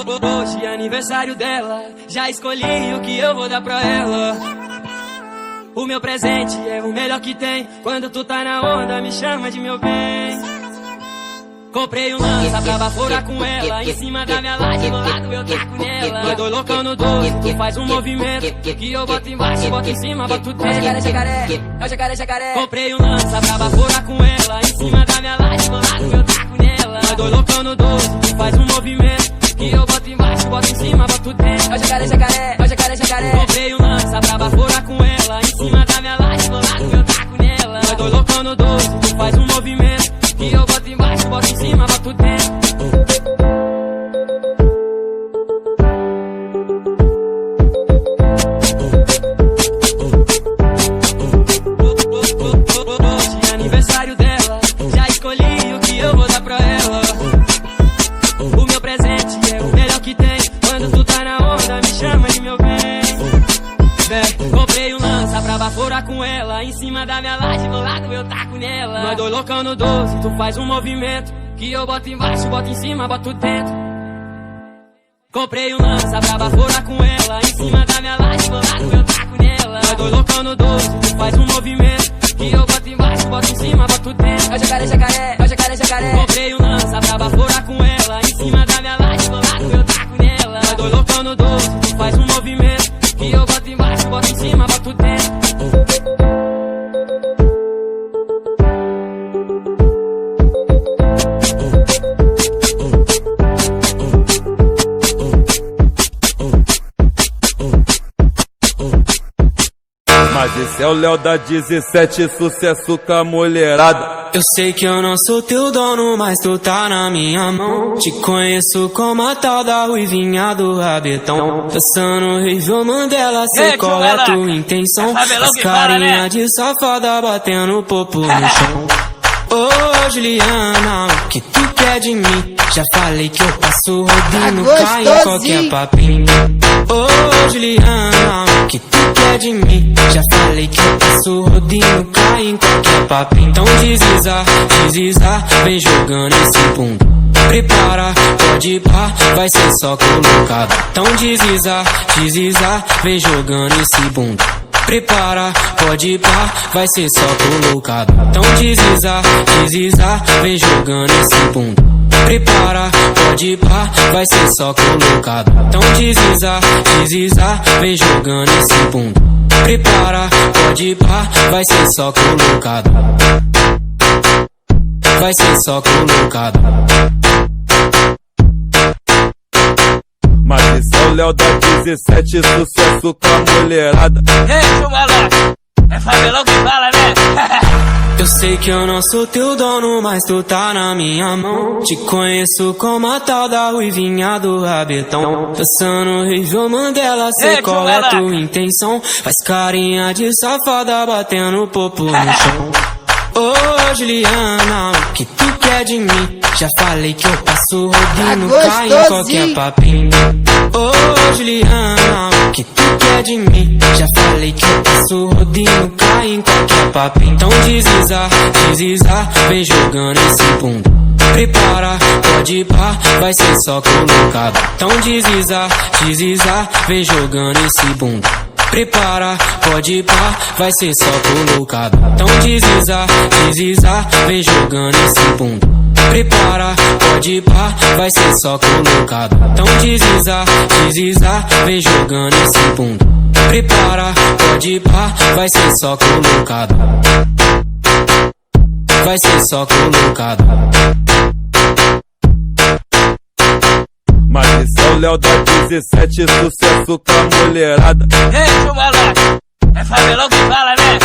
Hoje é aniversário dela, já escolhi o que eu vou dar pra ela. O meu presente é o melhor que tem. Quando tu tá na onda, me chama de meu bem. Comprei um lança pra baforar com ela. Em cima da minha laje, do lado eu taco nela. Eu dou loucão no 12, tu faz um movimento que eu boto embaixo, boto em cima, boto dentro. Jacaré, jacaré, é o jacaré, jacaré. Comprei um lança pra baforar com ela. Em cima da minha laje, do lado eu taco nela. Eu dou loucão no 12, tu faz um movimento que eu boto embaixo, boto em cima, boto dentro. É o jacaré, jacaré, é o jacaré, jacaré. Comprei um lança pra baforar com ela. Em cima da minha laje, do lado eu taco nela. Eu dou loucão no 12, tu faz um movimento que eu boto embaixo, boto em cima, boto dentro. Hoje é aniversário dela, já escolhi o que eu vou dar pra ela. O meu presente é o melhor que tem. Quando tu tá na onda, me chama de meu bem. Comprei um lança pra baforar com ela. Em cima da minha laje, do lado eu taco nela. Nós dois loucão no 12, tu faz um movimento que eu boto embaixo, boto em cima, boto dentro. Comprei um lança pra baforar com ela. Em cima da minha laje, do lado eu taco nela. Nós dois loucão no 12, tu faz um movimento que eu boto embaixo, boto em cima, boto dentro. É o jacaré, jacaré, é o jacaré, jacaré. Comprei um lança pra baforar com ela. Em cima da minha laje, do lado eu taco nela. Nós dois loucão no 12, tu faz um movimento que eu boto embaixo, boto em cima, boto dentro. Mas esse é o Léo da 17, sucesso com a mulherada. Eu sei que eu não sou teu dono, mas tu tá na minha mão. Te conheço como a tal da ruivinha do rabetão. Dançando Rivel Mandela, sei qual é a tua intenção. As carinha de safada batendo popo no chão. Ô Juliana, o que tu quer de mim? Já falei que eu passo rodinho, cai em qualquer papinho. Ô Juliana, o que tu quer de mim? Já falei que eu passo rodinho, cai em qualquer papinho. Então desliza, desliza, vem jogando esse bundão. Prepara, pode ir pá, vai ser só colocado. Então desliza, desliza, vem jogando esse bundão. Prepara, pode ir pá, vai ser só colocado. Então desliza, desliza, vem jogando esse bundão. Prepara, pode ir pá, vai ser só colocado. Então desliza, desliza, vem jogando esse bundão. Prepara, pode ir pá, vai ser só colocado. Vai ser só colocado. Mas esse é o Léo da 17, sucesso com a mulherada. Ei, chumalá, é favelão que fala, né? Eu sei que eu não sou teu dono, mas tu tá na minha mão. Te conheço como a tal da ruivinha do rabetão. Dançando Rivel Mandela, sei qual é a tua intenção. Faz carinha de safada batendo popo no chão. Ô Juliana, o que tu quer de mim? Já falei que eu passo rodinho, cai em qualquer papinho. Ô Juliana, o que tu quer de mim? Já falei que eu passo rodinho, cai em qualquer papinho. Então desliza, desliza, vem jogando esse bundão. Prepara, pode ir pá, vai ser só colocado. Então desliza, desliza, vem jogando esse bundão. Prepara, pode ir pá, vai ser só colocado. Então desliza, desliza, vem jogando esse bundão. Prepara, pode ir pá, vai ser só colocado. Então desliza, desliza, vem jogando esse bundão. Prepara, pode ir pá, vai ser só colocado. Vai ser só colocado. Mas esse é o Léo da 17, sucesso com a mulherada. Ei, chumalá, é favelão que fala, né?